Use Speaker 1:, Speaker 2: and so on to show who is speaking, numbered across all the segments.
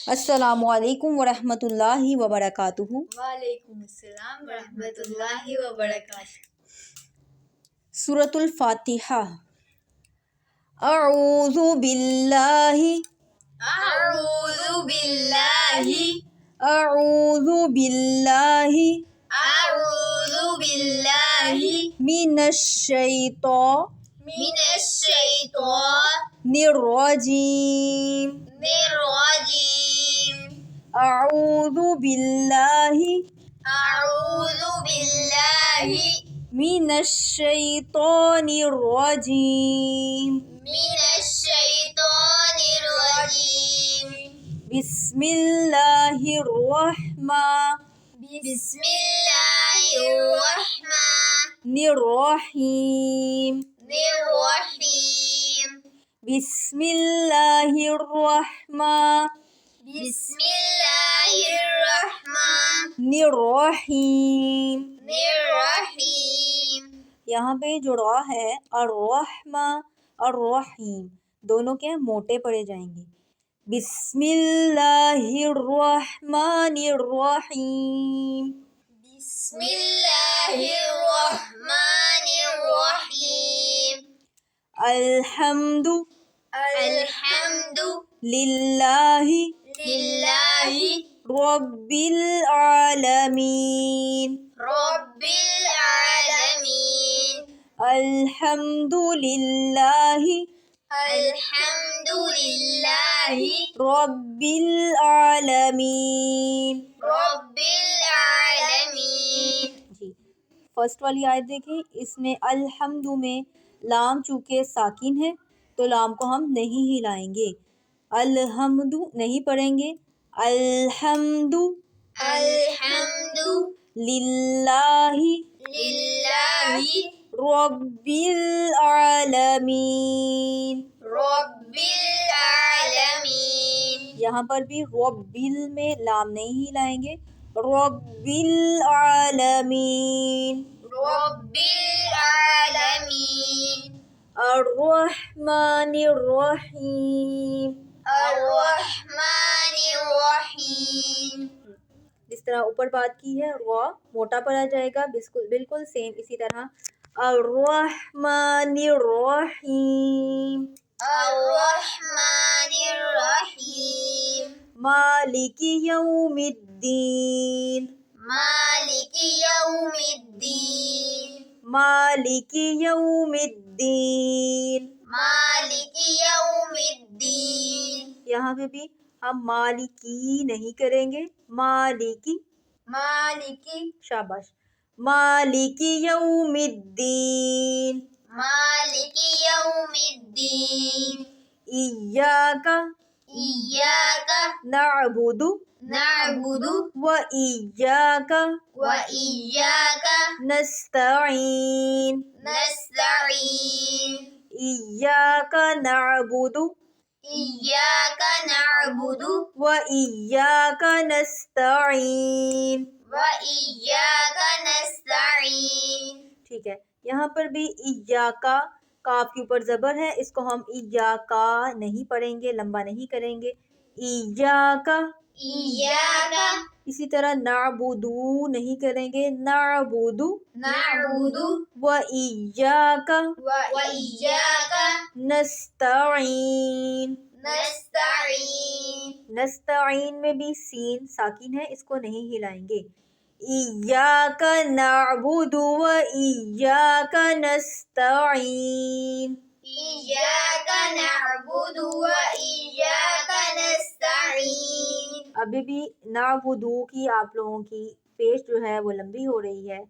Speaker 1: السلام علیکم ورحمۃ اللہ وبرکاتہ۔
Speaker 2: وعلیکم السلام ورحمۃ اللہ وبرکاتہ۔
Speaker 1: سورۃ الفاتحہ۔ اعوذ باللہ
Speaker 2: اعوذ باللہ
Speaker 1: اعوذ باللہ
Speaker 2: اعوذ باللہ
Speaker 1: من الشیطان
Speaker 2: من الشیطان
Speaker 1: الرجیم۔
Speaker 2: الرجیم۔
Speaker 1: اعوذ باللہ
Speaker 2: اعوذ باللہ
Speaker 1: من الشیطان الرجیم۔
Speaker 2: من الشیطان الرجیم۔
Speaker 1: بسم اللہ الرحمن
Speaker 2: بسم اللہ الرحمن
Speaker 1: الرحیم۔
Speaker 2: الرحیم۔
Speaker 1: بسم اللہ الرحمن
Speaker 2: بسم اللہ الرحمن
Speaker 1: الرحیم۔
Speaker 2: الرحیم۔
Speaker 1: یہاں پہ جو را ہے الرحمن الرحیم دونوں کے موٹے پڑے جائیں گے۔ بسم اللہ الرحمن الرحیم۔
Speaker 2: بسم اللہ الرحمن الرحیم۔
Speaker 1: الحمد
Speaker 2: الحمد
Speaker 1: للہ
Speaker 2: للہ
Speaker 1: رب العالمین۔
Speaker 2: رب العالمین۔
Speaker 1: الحمد للہ
Speaker 2: الحمد للہ
Speaker 1: رب العالمین۔
Speaker 2: رب العالمین۔
Speaker 1: جی فرسٹ والی آیت دیکھیں، اس میں الحمد میں لام چونکہ ساکن ہے تو لام کو ہم نہیں ہلائیں گے، الحمد نہیں پڑھیں گے۔ الحمد
Speaker 2: الحمد
Speaker 1: للہ
Speaker 2: للہ
Speaker 1: رب العالمین۔
Speaker 2: رب العالمین۔
Speaker 1: یہاں پر بھی رب میں لام نہیں ہلائیں گے، رب العالمین۔
Speaker 2: رب العالمین۔
Speaker 1: الرحمن الرحیم۔
Speaker 2: الرحمن الرحیم۔
Speaker 1: جس طرح اوپر بات کی ہے را موٹا پڑا جائے گا، بالکل سیم اسی طرح الرحمن الرحیم۔
Speaker 2: الرحمن الرحیم۔
Speaker 1: مالک یوم الدین۔
Speaker 2: مالک یوم الدین۔
Speaker 1: مالک یوم الدین۔
Speaker 2: مالک یوم الدین۔
Speaker 1: یہاں پہ بھی ہم مالکی نہیں کریں گے، مالکی،
Speaker 2: مالکی،
Speaker 1: شاباش، مالک یوم الدین۔
Speaker 2: مالک یوم الدین۔
Speaker 1: ایاک
Speaker 2: ایاک
Speaker 1: نعبد
Speaker 2: نعبد
Speaker 1: و ایاک
Speaker 2: و ایاک
Speaker 1: نستعین۔
Speaker 2: نستعین۔
Speaker 1: ایاک نعبد
Speaker 2: ایاک نعبد
Speaker 1: و ایاک نستعین۔
Speaker 2: و ایاک نستعین۔
Speaker 1: ٹھیک ہے، یہاں پر بھی ایاکا کاف کے اوپر زبر ہے، اس کو ہم ایاکا نہیں پڑھیں گے، لمبا نہیں کریں گے، ایاکا۔
Speaker 2: ایاک
Speaker 1: اسی طرح نعبدو نہیں کریں گے، نعبدو
Speaker 2: نعبد
Speaker 1: و ایاک
Speaker 2: و ایاک
Speaker 1: نستعین۔
Speaker 2: نستعین۔
Speaker 1: نستعین میں بھی سین ساکن ہے، اس کو نہیں ہلائیں گے۔ ایاک نعبد و ایاک نستعین۔
Speaker 2: ایاک نعبد و ایاک نستعین۔
Speaker 1: ابھی بھی نعبدو کی آپ لوگوں کی پیش جو ہے وہ لمبی ہو رہی ہے۔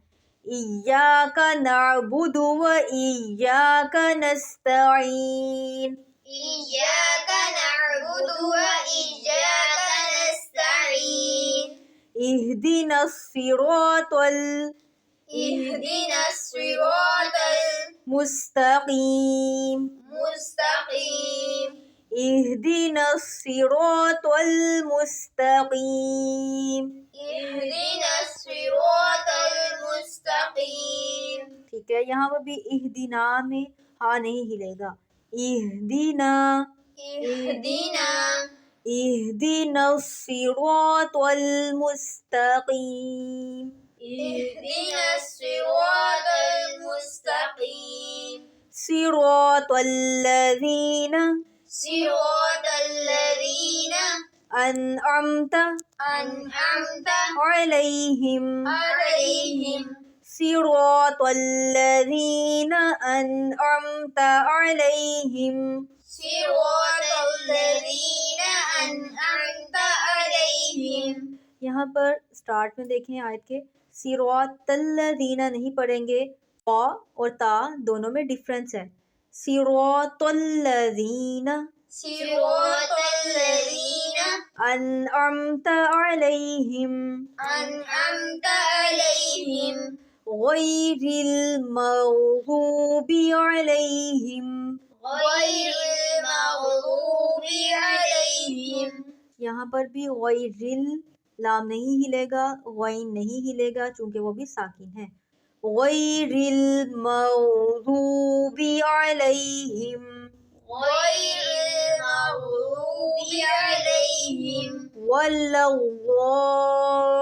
Speaker 1: ایاک نعبد و ایاک نستعین۔
Speaker 2: ایاک نعبد و ایاک نستعین۔
Speaker 1: اہدنا الصراط
Speaker 2: اہدنا الصراط
Speaker 1: المستقیم۔
Speaker 2: المستقیم۔
Speaker 1: اہدنا الصراط المستقیم۔
Speaker 2: اہدنا الصراط المستقیم۔
Speaker 1: ٹھیک ہے، یہاں پر بھی اہدنا میں ہاں نہیں ہلے گا، اہدنا،
Speaker 2: اہدنا
Speaker 1: اهدنا الصراط المستقيم
Speaker 2: اهدنا الصراط المستقيم
Speaker 1: صراط الذين
Speaker 2: صراط الذين
Speaker 1: أنعمت
Speaker 2: أنعمت
Speaker 1: عليهم صراط الذين أنعمت عليهم
Speaker 2: صراط الذين أنعمت عليهم.
Speaker 1: یہاں پر سٹارٹ میں دیکھیں آیت کے صراط الذین نہیں پڑھیں گے، قا اور تا دونوں میں ڈیفرنس ہے. صراط الذین
Speaker 2: صراط الذين
Speaker 1: انعمت علیہم
Speaker 2: أنعمت عليهم
Speaker 1: غیر المغضوب علیہم.
Speaker 2: غير المغضوب عليهم.
Speaker 1: یہاں پر بھی غیر لام نہیں ہلے گا، غین نہیں ہلے گا چونکہ وہ بھی ساکن ہے. غیر المغضوب علیہم
Speaker 2: غير المغضوب عليهم
Speaker 1: ولا الضالین